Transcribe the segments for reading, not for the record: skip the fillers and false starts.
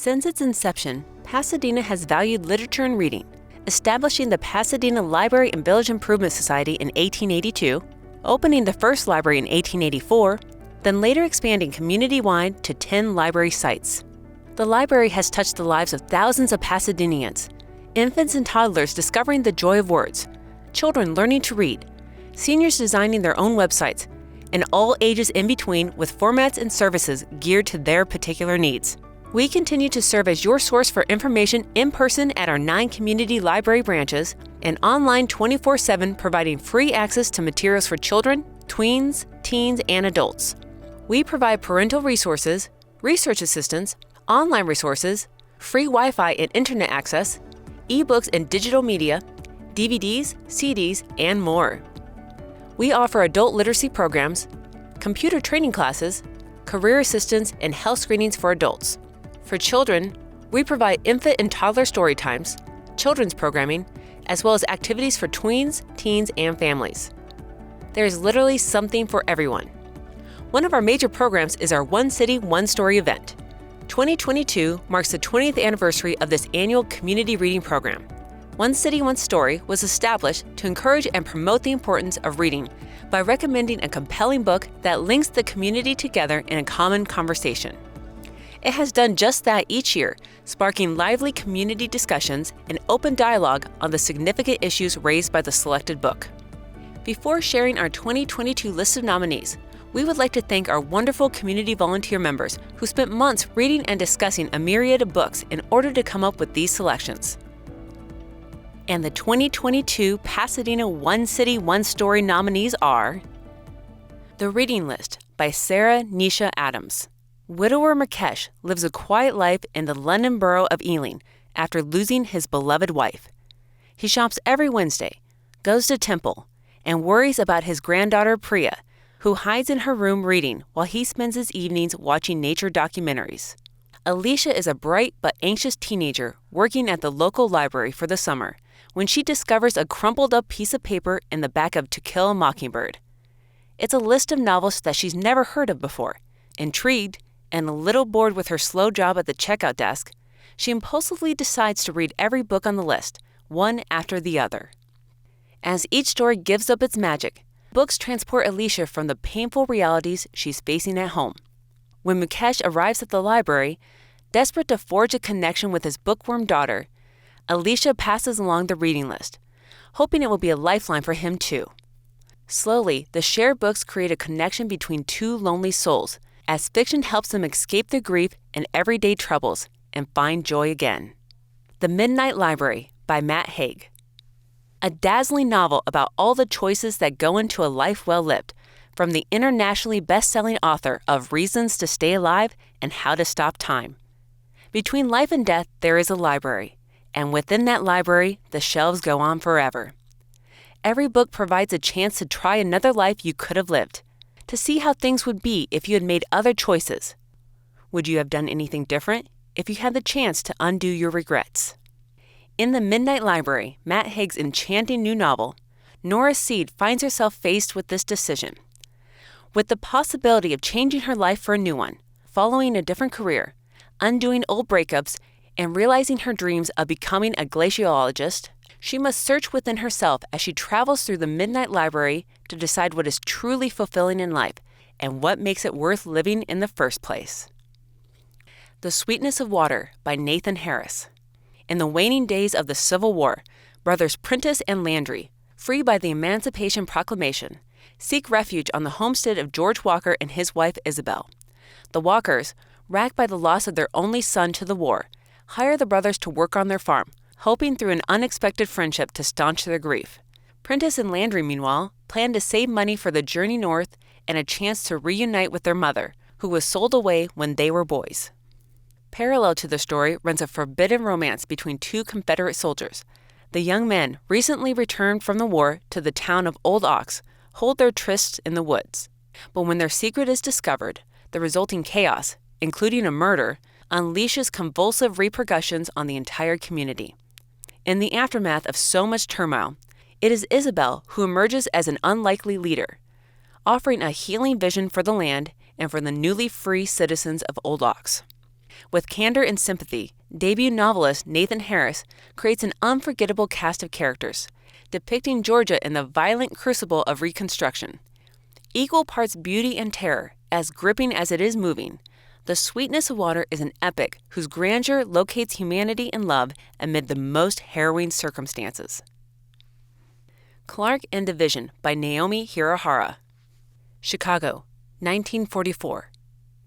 Since its inception, Pasadena has valued literature and reading, establishing the Pasadena Library and Village Improvement Society in 1882, opening the first library in 1884, then later expanding community-wide to 10 library sites. The library has touched the lives of thousands of Pasadeneans, infants and toddlers discovering the joy of words, children learning to read, seniors designing their own websites, and all ages in between with formats and services geared to their particular needs. We continue to serve as your source for information in person at our 9 community library branches and online 24/7, providing free access to materials for children, tweens, teens, and adults. We provide parental resources, research assistance, online resources, free Wi-Fi and internet access, ebooks and digital media, DVDs, CDs, and more. We offer adult literacy programs, computer training classes, career assistance, and health screenings for adults. For children, we provide infant and toddler story times, children's programming, as well as activities for tweens, teens, and families. There is literally something for everyone. One of our major programs is our One City, One Story event. 2022 marks the 20th anniversary of this annual community reading program. One City, One Story was established to encourage and promote the importance of reading by recommending a compelling book that links the community together in a common conversation. It has done just that each year, sparking lively community discussions and open dialogue on the significant issues raised by the selected book. Before sharing our 2022 list of nominees, we would like to thank our wonderful community volunteer members who spent months reading and discussing a myriad of books in order to come up with these selections. And the 2022 Pasadena One City, One Story nominees are The Reading List by Sarah Nisha Adams. Widower Mukesh lives a quiet life in the London borough of Ealing after losing his beloved wife. He shops every Wednesday, goes to temple, and worries about his granddaughter Priya, who hides in her room reading while he spends his evenings watching nature documentaries. Alicia is a bright but anxious teenager working at the local library for the summer when she discovers a crumpled up piece of paper in the back of To Kill a Mockingbird. It's a list of novels that she's never heard of before. Intrigued, and a little bored with her slow job at the checkout desk, she impulsively decides to read every book on the list, one after the other. As each story gives up its magic, books transport Alicia from the painful realities she's facing at home. When Mukesh arrives at the library, desperate to forge a connection with his bookworm daughter, Alicia passes along the reading list, hoping it will be a lifeline for him too. Slowly, the shared books create a connection between two lonely souls, as fiction helps them escape their grief and everyday troubles and find joy again. The Midnight Library by Matt Haig. A dazzling novel about all the choices that go into a life well lived, from the internationally best-selling author of Reasons to Stay Alive and How to Stop Time. Between life and death, there is a library, and within that library, the shelves go on forever. Every book provides a chance to try another life you could have lived, to see how things would be if you had made other choices. Would you have done anything different if you had the chance to undo your regrets? In The Midnight Library, Matt Haig's enchanting new novel, Nora Seed finds herself faced with this decision. With the possibility of changing her life for a new one, following a different career, undoing old breakups, and realizing her dreams of becoming a glaciologist, she must search within herself as she travels through the Midnight Library to decide what is truly fulfilling in life and what makes it worth living in the first place. The Sweetness of Water by Nathan Harris. In the waning days of the Civil War, brothers Prentice and Landry, free by the Emancipation Proclamation, seek refuge on the homestead of George Walker and his wife Isabel. The Walkers, racked by the loss of their only son to the war, hire the brothers to work on their farm, hoping through an unexpected friendship to staunch their grief. Prentice and Landry, meanwhile, plan to save money for the journey north and a chance to reunite with their mother, who was sold away when they were boys. Parallel to the story runs a forbidden romance between two Confederate soldiers. The young men, recently returned from the war to the town of Old Ox, hold their trysts in the woods. But when their secret is discovered, the resulting chaos, including a murder, unleashes convulsive repercussions on the entire community. In the aftermath of so much turmoil, it is Isabel who emerges as an unlikely leader, offering a healing vision for the land and for the newly free citizens of Old Ox. With candor and sympathy, debut novelist Nathan Harris creates an unforgettable cast of characters, depicting Georgia in the violent crucible of Reconstruction. Equal parts beauty and terror, as gripping as it is moving, The Sweetness of Water is an epic whose grandeur locates humanity and love amid the most harrowing circumstances. Clark and Division by Naomi Hirahara. Chicago, 1944.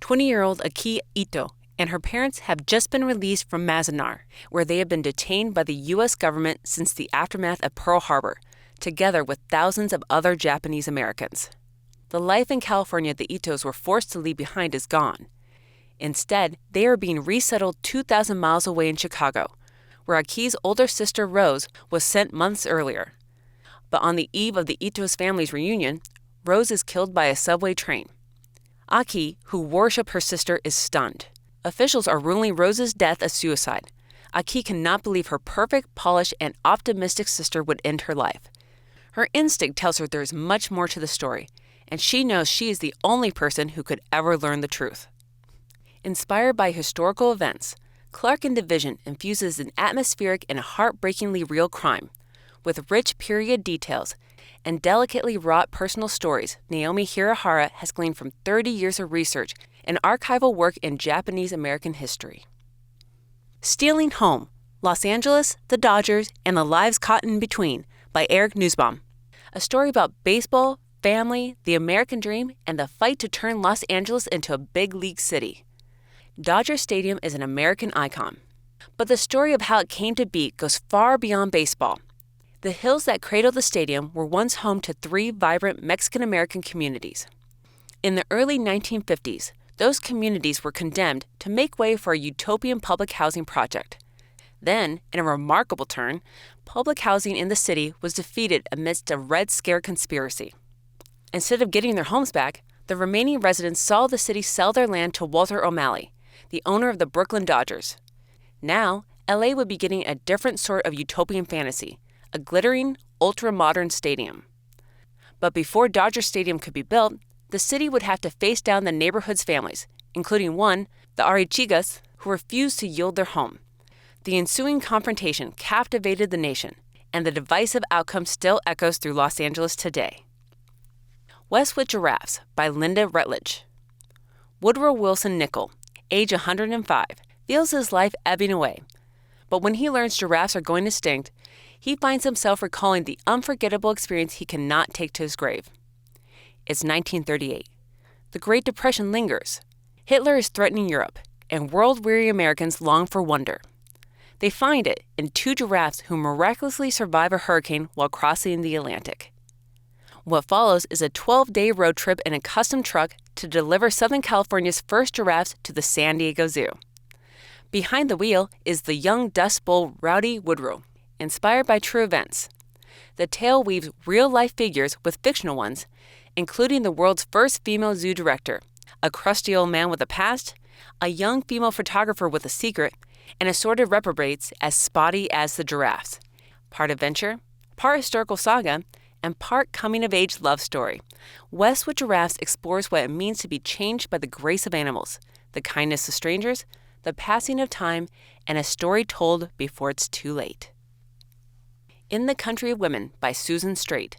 20-year-old Aki Ito and her parents have just been released from Mazanar, where they have been detained by the U.S. government since the aftermath of Pearl Harbor, together with thousands of other Japanese Americans. The life in California the Itos were forced to leave behind is gone. Instead, they are being resettled 2,000 miles away in Chicago, where Aki's older sister Rose was sent months earlier. But on the eve of the Itos family's reunion, Rose is killed by a subway train. Aki, who worships her sister, is stunned. Officials are ruling Rose's death a suicide. Aki cannot believe her perfect, polished, and optimistic sister would end her life. Her instinct tells her there is much more to the story, and she knows she is the only person who could ever learn the truth. Inspired by historical events, Clark and Division infuses an atmospheric and heartbreakingly real crime. With rich period details and delicately wrought personal stories Naomi Hirahara has gleaned from 30 years of research and archival work in Japanese American history. Stealing Home, Los Angeles, the Dodgers, and the Lives Caught in Between by Eric Nussbaum. A story about baseball, family, the American dream, and the fight to turn Los Angeles into a big league city. Dodger Stadium is an American icon, but the story of how it came to be goes far beyond baseball. The hills that cradle the stadium were once home to 3 vibrant Mexican-American communities. In the early 1950s, those communities were condemned to make way for a utopian public housing project. Then, in a remarkable turn, public housing in the city was defeated amidst a Red Scare conspiracy. Instead of getting their homes back, the remaining residents saw the city sell their land to Walter O'Malley, the owner of the Brooklyn Dodgers. Now, LA would be getting a different sort of utopian fantasy, a glittering, ultra-modern stadium. But before Dodger Stadium could be built, the city would have to face down the neighborhood's families, including one, the Arechigas, who refused to yield their home. The ensuing confrontation captivated the nation, and the divisive outcome still echoes through Los Angeles today. Westwood Giraffes by Linda Rutledge. Woodrow Wilson Nichol, age 105, feels his life ebbing away. But when he learns giraffes are going extinct, he finds himself recalling the unforgettable experience he cannot take to his grave. It's 1938. The Great Depression lingers. Hitler is threatening Europe, and world-weary Americans long for wonder. They find it in 2 giraffes who miraculously survive a hurricane while crossing the Atlantic. What follows is a 12-day road trip in a custom truck to deliver Southern California's first giraffes to the San Diego Zoo. Behind the wheel is the young Dust Bowl Rowdy Woodrow, inspired by true events. The tale weaves real-life figures with fictional ones, including the world's first female zoo director, a crusty old man with a past, a young female photographer with a secret, and assorted reprobates as spotty as the giraffes. Part adventure, part historical saga, and part coming-of-age love story, Westwood Giraffes explores what it means to be changed by the grace of animals, the kindness of strangers, the passing of time, and a story told before it's too late. In the Country of Women by Susan Strait.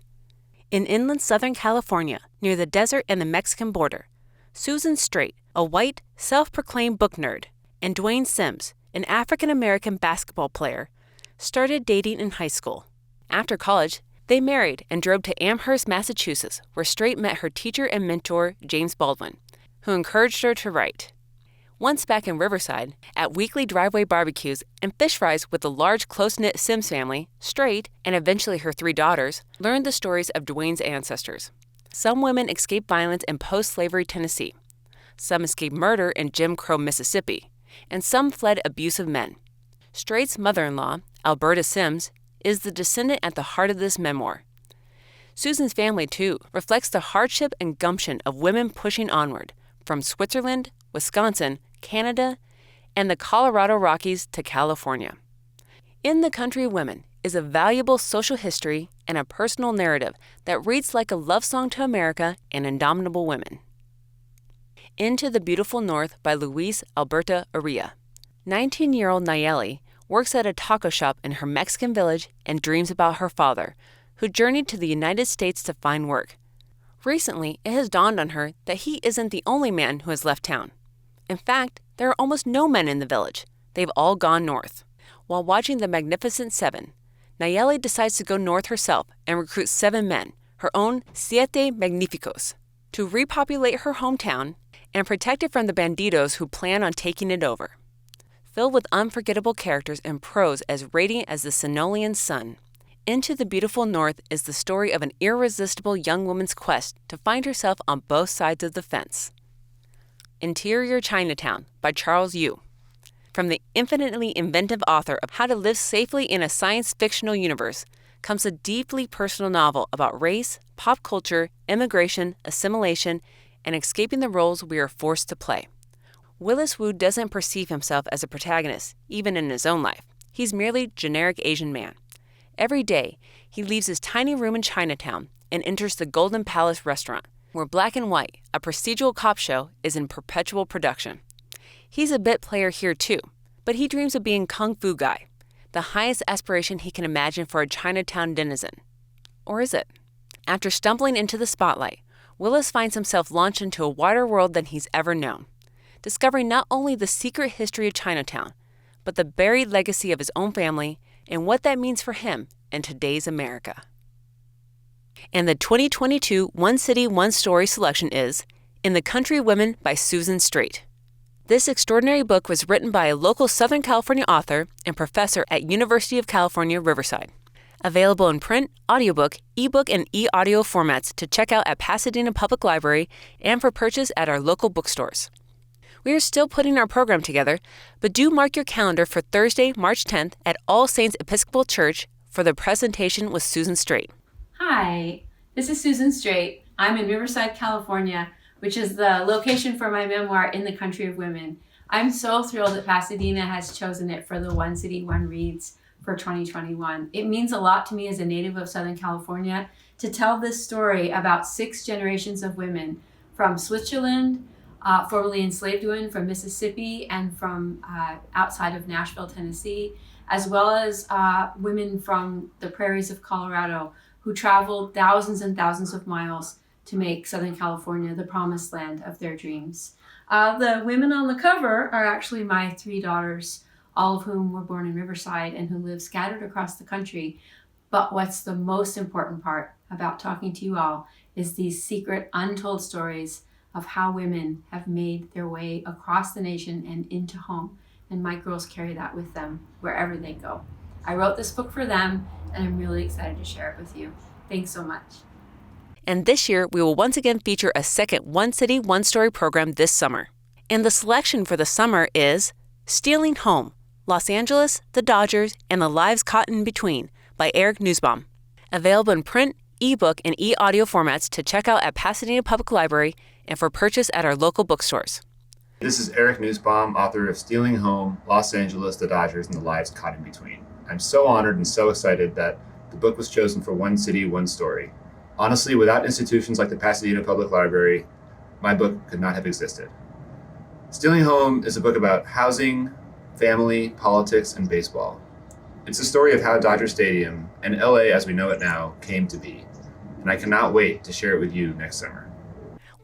In inland Southern California, near the desert and the Mexican border, Susan Strait, a white, self-proclaimed book nerd, and Dwayne Sims, an African-American basketball player, started dating in high school. After college, they married and drove to Amherst, Massachusetts, where Strait met her teacher and mentor, James Baldwin, who encouraged her to write. Once back in Riverside, at weekly driveway barbecues and fish fries with the large, close-knit Sims family, Strait, and eventually her 3 daughters, learned the stories of Dwayne's ancestors. Some women escaped violence in post-slavery Tennessee. Some escaped murder in Jim Crow, Mississippi. And some fled abusive men. Strait's mother-in-law, Alberta Sims, is the descendant at the heart of this memoir. Susan's family, too, reflects the hardship and gumption of women pushing onward, from Switzerland, Wisconsin, Canada, and the Colorado Rockies to California. In the Country of Women is a valuable social history and a personal narrative that reads like a love song to America and indomitable women. Into the Beautiful North by Luis Alberto Urrea. 19-year-old Nayeli works at a taco shop in her Mexican village and dreams about her father, who journeyed to the United States to find work. Recently, it has dawned on her that he isn't the only man who has left town. In fact, there are almost no men in the village. They've all gone north. While watching The Magnificent Seven, Nayeli decides to go north herself and recruit 7 men, her own Siete Magnificos, to repopulate her hometown and protect it from the bandidos who plan on taking it over. Filled with unforgettable characters and prose as radiant as the Sinolian sun, Into the Beautiful North is the story of an irresistible young woman's quest to find herself on both sides of the fence. Interior Chinatown by Charles Yu. From the infinitely inventive author of How to Live Safely in a Science Fictional Universe comes a deeply personal novel about race, pop culture, immigration, assimilation, and escaping the roles we are forced to play. Willis Wu doesn't perceive himself as a protagonist, even in his own life. He's merely generic Asian man. Every day, he leaves his tiny room in Chinatown and enters the Golden Palace restaurant, where Black and White, a procedural cop show, is in perpetual production. He's a bit player here too, but he dreams of being Kung Fu Guy, the highest aspiration he can imagine for a Chinatown denizen. Or is it? After stumbling into the spotlight, Willis finds himself launched into a wider world than he's ever known, discovering not only the secret history of Chinatown, but the buried legacy of his own family and what that means for him in today's America. And the 2022 One City, One Story selection is In the Country Women by Susan Straight. This extraordinary book was written by a local Southern California author and professor at University of California, Riverside. Available in print, audiobook, ebook, and e-audio formats to check out at Pasadena Public Library and for purchase at our local bookstores. We are still putting our program together, but do mark your calendar for Thursday, March 10th at All Saints Episcopal Church for the presentation with Susan Straight. Hi, this is Susan Straight. I'm in Riverside, California, which is the location for my memoir, In the Country of Women. I'm so thrilled that Pasadena has chosen it for the One City, One Reads for 2021. It means a lot to me as a native of Southern California to tell this story about 6 generations of women from Switzerland, formerly enslaved women from Mississippi and from outside of Nashville, Tennessee, as well as women from the prairies of Colorado who traveled thousands and thousands of miles to make Southern California the promised land of their dreams. The women on the cover are actually my 3 daughters, all of whom were born in Riverside and who live scattered across the country. But what's the most important part about talking to you all is these secret, untold stories of how women have made their way across the nation and into home. And my girls carry that with them wherever they go. I wrote this book for them, and I'm really excited to share it with you. Thanks so much. And this year, we will once again feature a second One City, One Story program this summer. And the selection for the summer is Stealing Home, Los Angeles, the Dodgers, and the Lives Caught in Between by Eric Nussbaum. Available in print, ebook, and e-audio formats to check out at Pasadena Public Library and for purchase at our local bookstores. This is Eric Nussbaum, author of Stealing Home, Los Angeles, the Dodgers, and the Lives Caught in Between. I'm so honored and so excited that the book was chosen for One City, One Story. Honestly, without institutions like the Pasadena Public Library, my book could not have existed. Stealing Home is a book about housing, family, politics, and baseball. It's the story of how Dodger Stadium, and LA as we know it now, came to be. And I cannot wait to share it with you next summer.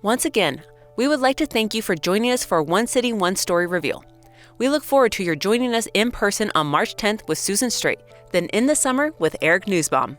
Once again, we would like to thank you for joining us for One City, One Story reveal. We look forward to your joining us in person on March 10th with Susan Straight, then in the summer with Eric Nussbaum.